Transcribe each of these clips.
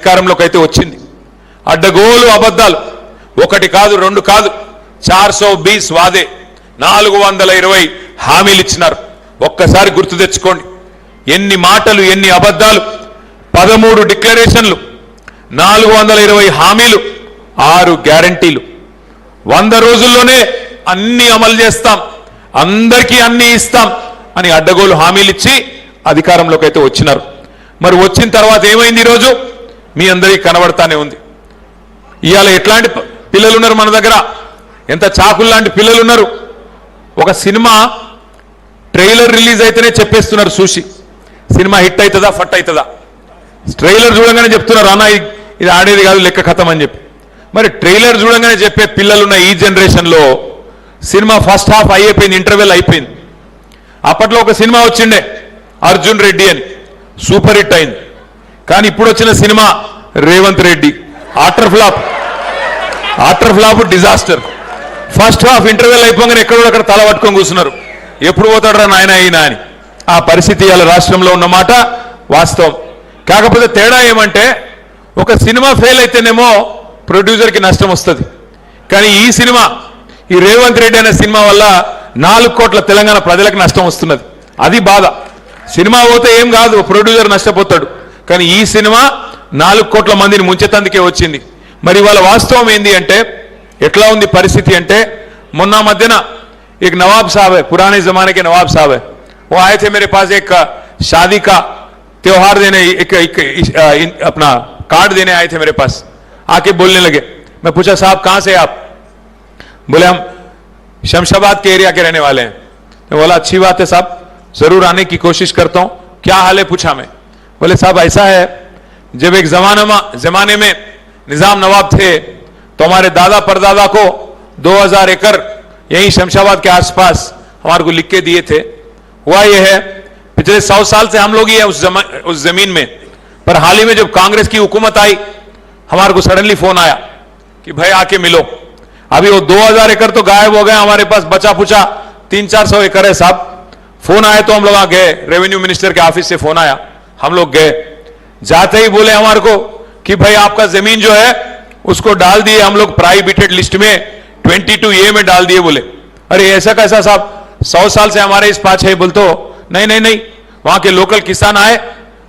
అధికారంలోకి అయితే వచ్చింది. అడ్డగోలు అబద్ధాలు, ఒకటి కాదు రెండు కాదు, 420 వాదే 420 హామీలు ఇచ్చినారు. ఒక్కసారి గుర్తు తెచ్చుకోండి, ఎన్ని మాటలు ఎన్ని అబద్ధాలు. 13 డిక్లరేషన్లు, 420 హామీలు, 6 గ్యారంటీలు. 100 రోజుల్లోనే అన్ని అమలు చేస్తాం, అందరికీ అన్ని ఇస్తాం అని అడ్డగోలు హామీలు ఇచ్చి అధికారంలోకి అయితే వచ్చినారు. మరి వచ్చిన తర్వాత ఏమైంది? ఈరోజు మీ అందరికీ కనబడతానే ఉంది. ఇవాళ ఎట్లాంటి పిల్లలు ఉన్నారు మన దగ్గర, ఎంత చాకుల్లాంటి పిల్లలు ఉన్నారు. ఒక సినిమా ట్రైలర్ రిలీజ్ అయితేనే చెప్పేస్తున్నారు చూసి, సినిమా హిట్ అవుతుందా ఫట్ అవుతుందా. ట్రైలర్ చూడంగానే చెప్తున్నారు, అన్న ఇది ఆడేది కాదు, లెక్క ఖతం అని చెప్పి. మరి ట్రైలర్ చూడంగానే చెప్పే పిల్లలున్న ఈ జనరేషన్లో సినిమా ఫస్ట్ హాఫ్ అయిపోయింది, ఇంటర్వెల్ అయిపోయింది. అప్పట్లో ఒక సినిమా వచ్చిండే అర్జున్ రెడ్డి అని, సూపర్ హిట్ అయింది. కానీ ఇప్పుడు వచ్చిన cinema Revanth Reddy, utter flop disaster. First half interval అయిపోగానే ఎక్కడో అక్కడ తల పట్టుకొని కూర్చున్నారు, ఎప్పుడు పోతాడరా నాయన అయినా అని. ఆ పరిస్థితి ఇవాళ రాష్ట్రంలో ఉన్నమాట వాస్తవం. కాకపోతే తేడా ఏమంటే, ఒక సినిమా ఫెయిల్ అయితేనేమో ప్రొడ్యూసర్కి నష్టం వస్తుంది. కానీ ఈ సినిమా, ఈ రేవంత్ రెడ్డి అనే సినిమా వల్ల 4 కోట్ల తెలంగాణ ప్రజలకు నష్టం వస్తున్నది. అది బాధ. సినిమా పోతే ఏం కాదు, ప్రొడ్యూసర్ నష్టపోతాడు. కానీ ఈ సినిమా 4 కోట్ల మందిని ముంచెతందుకే వచ్చింది. మరి వాళ్ళ వాస్తవం ఏంది అంటే, ఎట్లా ఉంది పరిస్థితి అంటే, మొన్న మధ్యన एक नवाब साहब है, पुराने जमाने के नवाब साहब है, वो आए थे मेरे पास एक शादी का त्योहार देने, अपना कार्ड देने आए थे मेरे पास. आके बोलने लगे, मैं पूछा साहब कहां से आप? बोले हम शमशाबाद के एरिया के रहने वाले हैं. मैं बोला अच्छी बात है साहब, जरूर आने की कोशिश करता हूं. क्या हाल है पूछा मैं. बोले साहब ऐसा है, जब एक जमाने में निजाम नवाब थे तो हमारे दादा परदादा को 2000 एकड़ यही शमशाबाद के आसपास हमारे को लिख के दिए थे. हुआ यह है, पिछले 100 साल से हम लोग ही है उस जमीन में. पर हाल ही में जब कांग्रेस की हुकूमत आई, हमारे को सडनली फोन आया कि भाई आके मिलो. अभी वो 2000 एकड़ तो गायब हो गए, हमारे पास बचा पुचा 300-400 एकड़ है साहब. फोन आए तो हम लोग गए, रेवेन्यू मिनिस्टर के ऑफिस से फोन आया, हम लोग गए. जाते ही बोले हमारे को कि भाई आपका जमीन जो है उसको डाल दिए हम लोग प्रोहिबिटेड लिस्ट में, 22A में डाल दिए. बोले अरे ऐसा कैसा साहब, 100 साल से हमारे इस पास है. बोलते हो नहीं, वहां के लोकल किसान आए,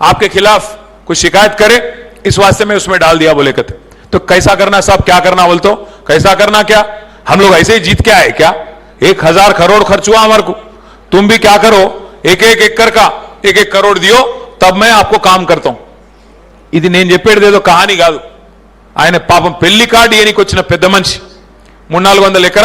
आपके खिलाफ कुछ शिकायत करे, इस वास्ते में उसमें डाल दिया. बोले कहते तो कैसा करना साहब, क्या करना? बोलते हो कैसा करना, क्या हम लोग ऐसे ही जीत के आए क्या? 1000 करोड़ खर्च हुआ हमारे को. तुम भी क्या करो, एक एकड़ का 1 करोड़ दियो, तब मैं आपको काम करता हूं. ఇది నేను చెప్పేదేదో కహాని కాదు. ఆయన పాపం పెళ్లి కార్డు ఏనికి వచ్చిన పెద్ద మనిషి, 300-400 ఎకరాలు